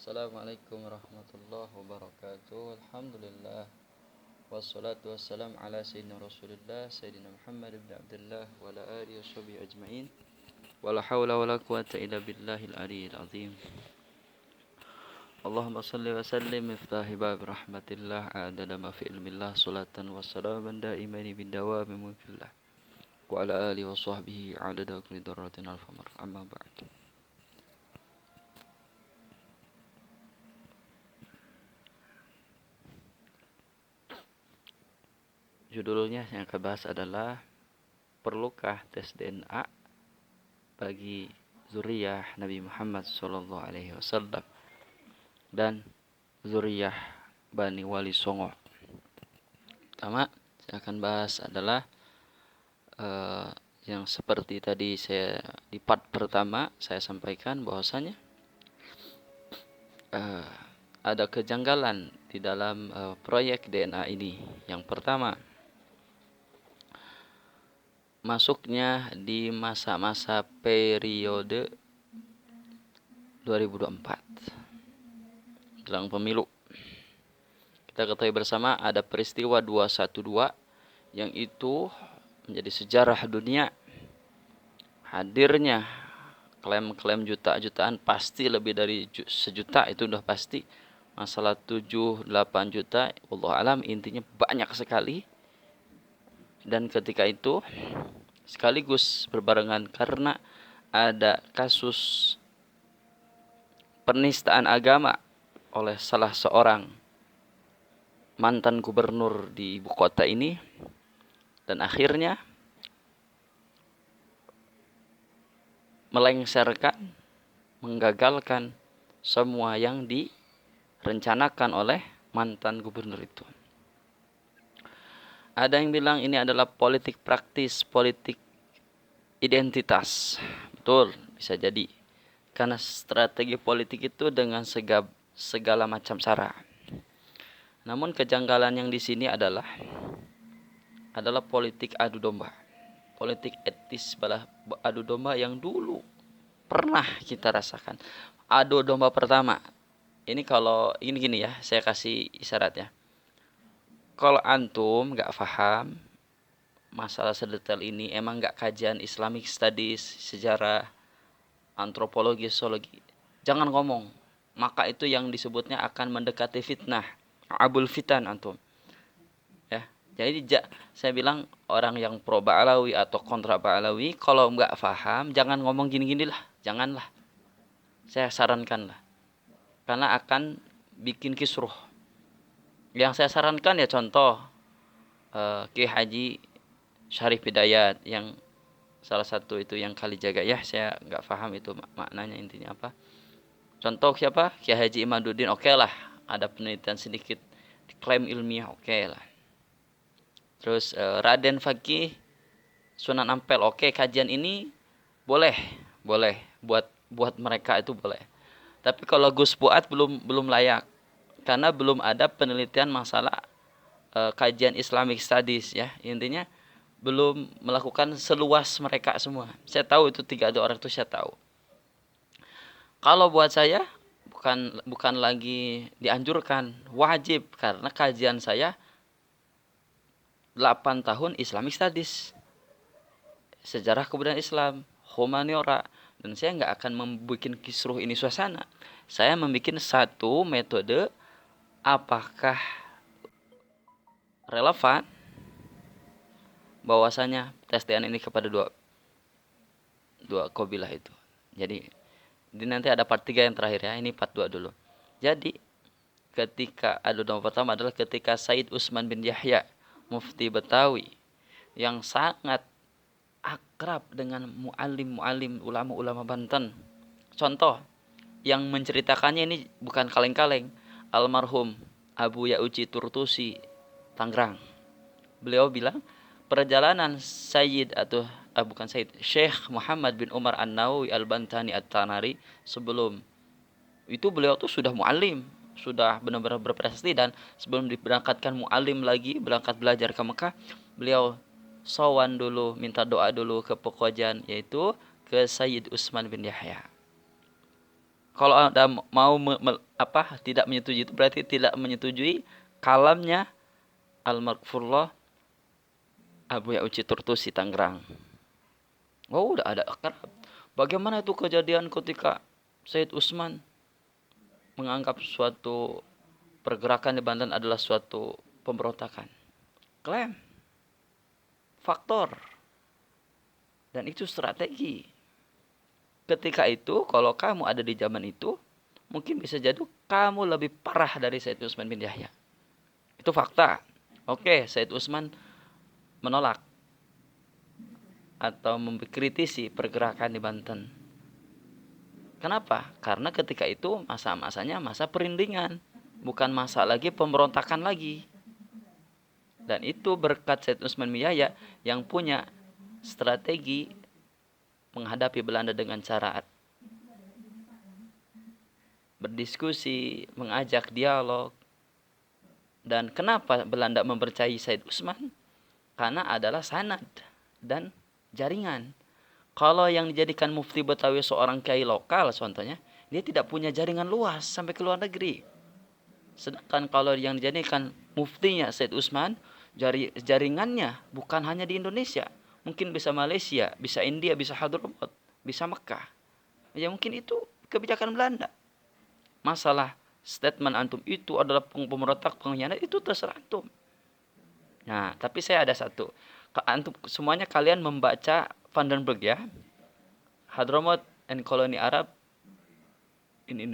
Assalamualaikum warahmatullahi wabarakatuh. Alhamdulillah. Wassalatu wassalam ala sayyidina Rasulillah Sayyidina Muhammad ibn Abdullah wa ala alihi wa sahbihi ajma'in. Wala hawla wala quwata illa billahil aliyyil azim. Allahumma salli wa sallim miftahi bab rahmatillah adada ma fi ilmillah salatan wa salaman daimani bidawami mulkillah wa ala alihi wa sahbihi adada kulli darratin alfamar amma ba'd. Judulnya yang akan bahas adalah perlukah tes DNA bagi zuriyah Nabi Muhammad SAW dan zuriyah Bani Wali Songo. Pertama, saya akan bahas adalah yang seperti tadi saya di part pertama saya sampaikan bahwasanya ada kejanggalan di dalam proyek DNA ini. Yang pertama, masuknya di masa-masa periode 2024 jelang pemilu. Kita ketahui bersama ada peristiwa 212 yang itu menjadi sejarah dunia. Hadirnya klaim-klaim juta-jutaan, pasti lebih dari sejuta, itu udah pasti. Masalah 7-8 juta, wallahu alam, intinya banyak sekali. Dan ketika itu sekaligus berbarengan karena ada kasus penistaan agama oleh salah seorang mantan gubernur di ibu kota ini, dan akhirnya melengsarkan, menggagalkan semua yang direncanakan oleh mantan gubernur itu. Ada yang bilang ini adalah politik praktis, politik identitas. Betul, bisa jadi. Karena strategi politik itu dengan segala macam cara. Namun kejanggalan yang di sini adalah politik adu domba. Politik etis adu domba yang dulu pernah kita rasakan. Adu domba pertama. Ini kalau gini ya, saya kasih isyarat ya. Kalau antum gak paham masalah sedetail ini, emang gak kajian Islamic Studies, sejarah, antropologi, sosiologi, jangan ngomong. Maka itu yang disebutnya akan mendekati fitnah, abul fitan antum. Ya, jadi saya bilang orang yang pro Ba'alawi atau kontra Ba'alawi, kalau gak paham jangan ngomong gini-gini lah, janganlah. Saya sarankan lah, karena akan bikin kisruh. Yang saya sarankan ya contoh Kiai Haji Syarif Hidayat, yang salah satu itu yang Kalijaga ya, saya nggak paham itu maknanya intinya apa. Contoh siapa? Kiai Haji Imaduddin, oke lah, ada penelitian sedikit, klaim ilmiah, oke lah. Terus Raden Fakih Sunan Ampel, oke, kajian ini boleh buat mereka itu boleh. Tapi kalau Gus Fuad belum layak, karena belum ada penelitian masalah kajian Islamic Studies ya. Intinya belum melakukan seluas mereka semua. Saya tahu itu 3 orang itu saya tahu. Kalau buat saya bukan lagi dianjurkan, wajib, karena kajian saya 8 tahun Islamic Studies. Sejarah kebudayaan Islam, humaniora, dan saya nggak akan membuat kisruh ini suasana. Saya membuat satu metode. Apakah relevan bahwasanya tes DNA ini kepada dua kabilah itu. Jadi nanti ada part 3 yang terakhir ya, ini part 2 dulu. Jadi ketika adu domba pertama adalah ketika Said Usman bin Yahya, mufti Betawi, yang sangat akrab dengan muallim ulama-ulama Banten. Contoh yang menceritakannya ini bukan kaleng-kaleng, almarhum Abu Ya'uji Turtusi, Tangerang. Beliau bilang perjalanan Syekh Muhammad bin Umar An-Nawawi Al-Bantani At-Tanari, sebelum itu beliau tuh sudah muallim, sudah benar-benar berprestasi, dan sebelum diberangkatkan muallim lagi, berangkat belajar ke Mekah, beliau sowan dulu, minta doa dulu ke Pekojan, yaitu ke Sayyid Usman bin Yahya. Kalau Anda mau tidak menyetujui, itu berarti tidak menyetujui kalamnya Al-Maghfurullah Abu Ya'uci Turtusi Tangerang. Oh, udah ada akar. Bagaimana itu kejadian ketika Said Usman menganggap suatu pergerakan di Banten adalah suatu pemberontakan? Klaim, faktor, dan itu strategi. Ketika itu, kalau kamu ada di zaman itu, mungkin bisa jadi kamu lebih parah dari Said Usman bin Yahya. Itu fakta. Oke, Said Usman menolak atau mengkritisi pergerakan di Banten. Kenapa? Karena ketika itu masa-masanya masa perindingan, bukan masa lagi pemberontakan lagi. Dan itu berkat Said Usman bin Yahya yang punya strategi menghadapi Belanda dengan cara berdiskusi, mengajak dialog. Dan kenapa Belanda mempercayai Said Usman? Karena adalah sanad dan jaringan. Kalau yang dijadikan mufti Betawi seorang kiai lokal contohnya, dia tidak punya jaringan luas sampai ke luar negeri. Sedangkan kalau yang dijadikan muftinya Said Usman, jaringannya bukan hanya di Indonesia. Mungkin bisa Malaysia, bisa India, bisa Hadramaut, bisa Mekah. Ya mungkin itu kebijakan Belanda. Masalah statement antum itu adalah pemberontak, pengkhianat, itu terserah antum. Nah, tapi saya ada satu. Antum semuanya kalian membaca Vandenberg ya. Hadramaut and Koloni Arab in Indonesia.